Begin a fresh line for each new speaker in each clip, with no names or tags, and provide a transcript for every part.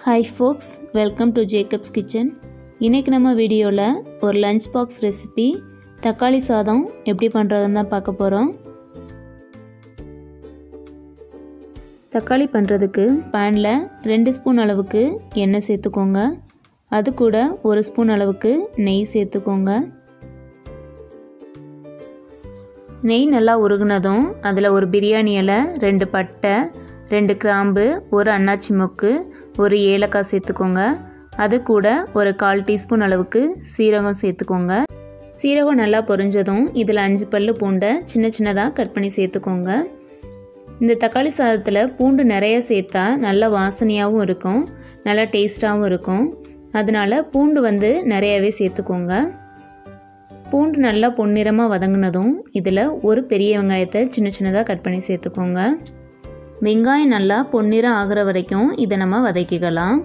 Hi folks, welcome to Jacob's Kitchen. இன்னைக்கு நம்ம வீடியோல ஒரு லஞ்ச் பாக்ஸ் ரெசிபி தக்காளி சாதம் எப்படி பண்றதுன்னு தான் பார்க்க போறோம். தக்காளி பண்றதுக்கு panல 2 ஸ்பூன் அளவுக்கு எண்ணெய் சேர்த்துக்கோங்க. அது கூட 1 ஸ்பூன் அளவுக்கு நெய் சேர்த்துக்கோங்க. நெய் நல்லா உருகுனதும் அதில் ஒரு பிரியாணி இலை, 2 பட்டை, 2 கிராம்பு, 1 அன்னாச்சி மொக்கு, 1 ஏலக்காய் சேர்த்துக்கோங்க. அது கூட ஒரு 1/4 டீஸ்பூன் அளவுக்கு சீரகம் சேர்த்துக்கோங்க. சீரகம் நல்லா பொரிஞ்சதும் இதில் 5 பல்லு பூண்டை சின்ன சின்னதாக கட் பண்ணி சேர்த்துக்கோங்க. இந்த தக்காளி சாதத்தில் பூண்டு நிறைய சேர்த்தா நல்ல வாசனையாகவும் இருக்கும், நல்லா டேஸ்ட்டாகவும் இருக்கும். அதனால பூண்டு நிறையவே சேர்த்துக்கோங்க. பூண்டு நல்லா பொன்னிறமாக வதங்கினதும் இதில் ஒரு பெரிய வெங்காயத்தை சின்ன சின்னதாக கட் பண்ணி சேர்த்துக்கோங்க. வெங்காயம் நல்லா பொன்னிறம் ஆகிற வரைக்கும் இதை நம்ம வதக்கிக்கலாம்.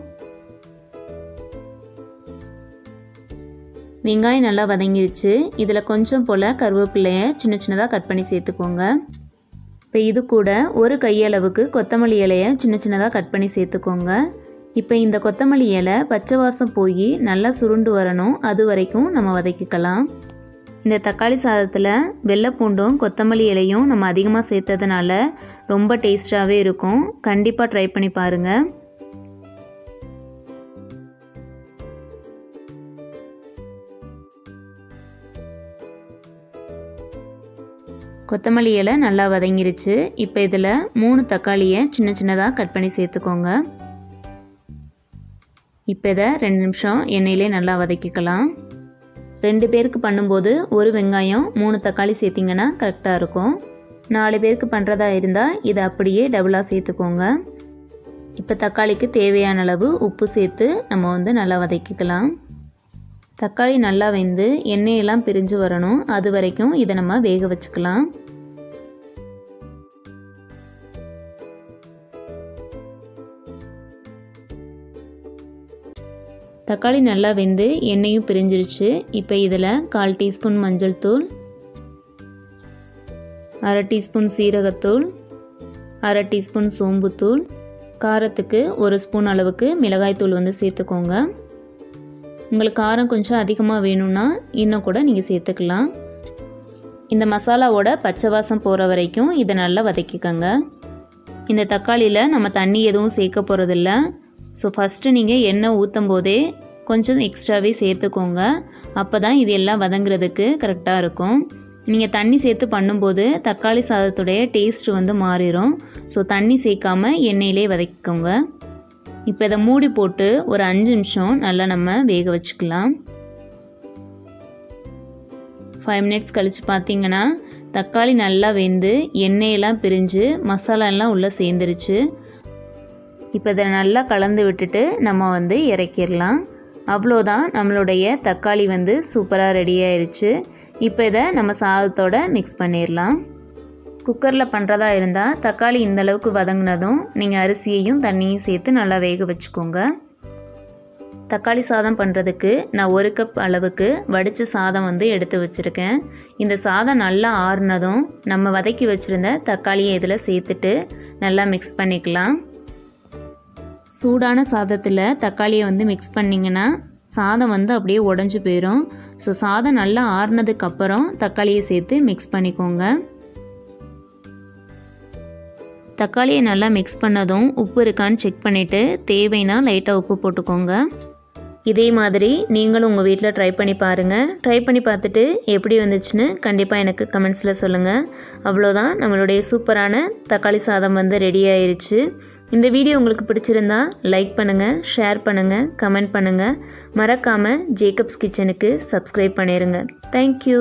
வெங்காயம் நல்லா வதங்கிருச்சு. இதில் கொஞ்சம் போல் கருவேப்பிலையை சின்ன சின்னதாக கட் பண்ணி சேர்த்துக்கோங்க. இப்போ இது கூட ஒரு கையளவுக்கு கொத்தமல்லி இலையை சின்ன சின்னதாக கட் பண்ணி சேர்த்துக்கோங்க. இப்போ இந்த கொத்தமல்லி இலை பச்சை வாசம் போய் நல்லா சுருண்டு வரணும், அது வரைக்கும் நம்ம வதக்கிக்கலாம். இந்த தக்காளி சாதத்தில் வெள்ளை பூண்டும் கொத்தமல்லி இலையும் நம்ம அதிகமாக சேர்த்ததுனால ரொம்ப டேஸ்டாகவே இருக்கும். கண்டிப்பாக ட்ரை பண்ணி பாருங்கள். கொத்தமல்லி இலை நல்லா வதங்கிருச்சு. இப்போ இதில் 3 தக்காளியை சின்ன சின்னதாக கட் பண்ணி சேர்த்துக்கோங்க. இப்போ இதை 2 நிமிஷம் எண்ணெயிலே நல்லா வதக்கிக்கலாம். 2 பேருக்கு பண்ணும்போது 1 வெங்காயம் 3 தக்காளி சேர்த்திங்கன்னா கரெக்டாக இருக்கும். 4 பேருக்கு பண்ணுறதா இருந்தால் இதை அப்படியே டபுளாக சேர்த்துக்கோங்க. இப்போ தக்காளிக்கு தேவையான அளவு உப்பு சேர்த்து நம்ம நல்லா வதக்கிக்கலாம். தக்காளி நல்லா வெந்து எண்ணெயெல்லாம் பிரிஞ்சு வரணும், அது வரைக்கும் இதை நம்ம வேக வச்சுக்கலாம். தக்காளி நல்லா வெந்து எண்ணெயும் பிரிஞ்சிருச்சு. இப்போ இதில் 1/4 டீஸ்பூன் மஞ்சள் தூள், 1/2 டீஸ்பூன் சீரகத்தூள், 1/2 டீஸ்பூன் சோம்புத்தூள், காரத்துக்கு 1 ஸ்பூன் அளவுக்கு மிளகாய்த்தூள் சேர்த்துக்கோங்க. உங்களுக்கு காரம் கொஞ்சம் அதிகமாக வேணும்னா இன்னும் கூட நீங்கள் சேர்த்துக்கலாம். இந்த மசாலாவோட பச்சை வாசம் போகிற வரைக்கும் இதை நல்லா வதக்கிக்கோங்க. இந்த தக்காளியில் நம்ம தண்ணி எதுவும் சேர்க்க போகிறதில்ல. ஸோ ஃபஸ்ட்டு நீங்கள் எண்ணெய் ஊற்றும் போதே கொஞ்சம் எக்ஸ்ட்ராவே சேர்த்துக்கோங்க. அப்போ தான் இது எல்லாம் வதங்குறதுக்கு கரெக்டாக இருக்கும். நீங்கள் தண்ணி சேர்த்து பண்ணும்போது தக்காளி சாதத்துடைய டேஸ்ட்டு மாறிடும். ஸோ தண்ணி சேர்க்காமல் எண்ணெயிலே வதக்கிக்கோங்க. இப்போ இதை மூடி போட்டு ஒரு 5 நிமிஷம் நல்லா நம்ம வேக வச்சுக்கலாம். 5 மினிட்ஸ் கழித்து பார்த்தீங்கன்னா தக்காளி நல்லா வெந்து எண்ணெயெல்லாம் பிரிஞ்சு மசாலா எல்லாம் உள்ளே சேர்ந்துருச்சு. இப்போ இதை நல்லா கலந்து விட்டுட்டு நம்ம இறக்கிடலாம். அவ்வளோதான், நம்மளுடைய தக்காளி சூப்பராக ரெடி ஆயிடுச்சு. இப்போ இதை நம்ம சாதத்தோடு மிக்ஸ் பண்ணிடலாம். குக்கரில் பண்ணுறதா இருந்தால் தக்காளி இந்தளவுக்கு வதங்கினதும் நீங்கள் அரிசியையும் தண்ணியும் சேர்த்து நல்லா வேக வச்சுக்கோங்க. தக்காளி சாதம் பண்ணுறதுக்கு நான் 1 கப் அளவுக்கு வடித்த சாதம் எடுத்து வச்சுருக்கேன். இந்த சாதம் நல்லா ஆறுனதும் நம்ம வதக்கி வச்சுருந்த தக்காளியை இதில் சேர்த்துட்டு நல்லா மிக்ஸ் பண்ணிக்கலாம். சூடான சாதத்தில் தக்காளியை மிக்ஸ் பண்ணிங்கன்னா சாதம் அப்படியே உடஞ்சி போயிடும். ஸோ சாதம் நல்லா ஆறுனதுக்கப்புறம் தக்காளியை சேர்த்து மிக்ஸ் பண்ணிக்கோங்க. தக்காளியை நல்லா மிக்ஸ் பண்ணதும் உப்பு இருக்கான்னு செக் பண்ணிவிட்டு தேவைன்னா லைட்டாக உப்பு போட்டுக்கோங்க. இதே மாதிரி நீங்களும் உங்கள் வீட்டில் ட்ரை பண்ணி பாருங்கள். ட்ரை பண்ணி பார்த்துட்டு எப்படி வந்துச்சுன்னு கண்டிப்பாக எனக்கு கமெண்ட்ஸில் சொல்லுங்கள். அவ்வளோதான், நம்மளுடைய சூப்பரான தக்காளி சாதம் ரெடி ஆயிருச்சு. இந்த வீடியோ உங்களுக்கு பிடிச்சிருந்தா லைக் பண்ணுங்கள், ஷேர் பண்ணுங்கள், கமெண்ட் பண்ணுங்கள். மறக்காமல் ஜேக்கப்ஸ் கிச்சனுக்கு சப்ஸ்கிரைப் பண்ணிடுங்க. தேங்க்யூ.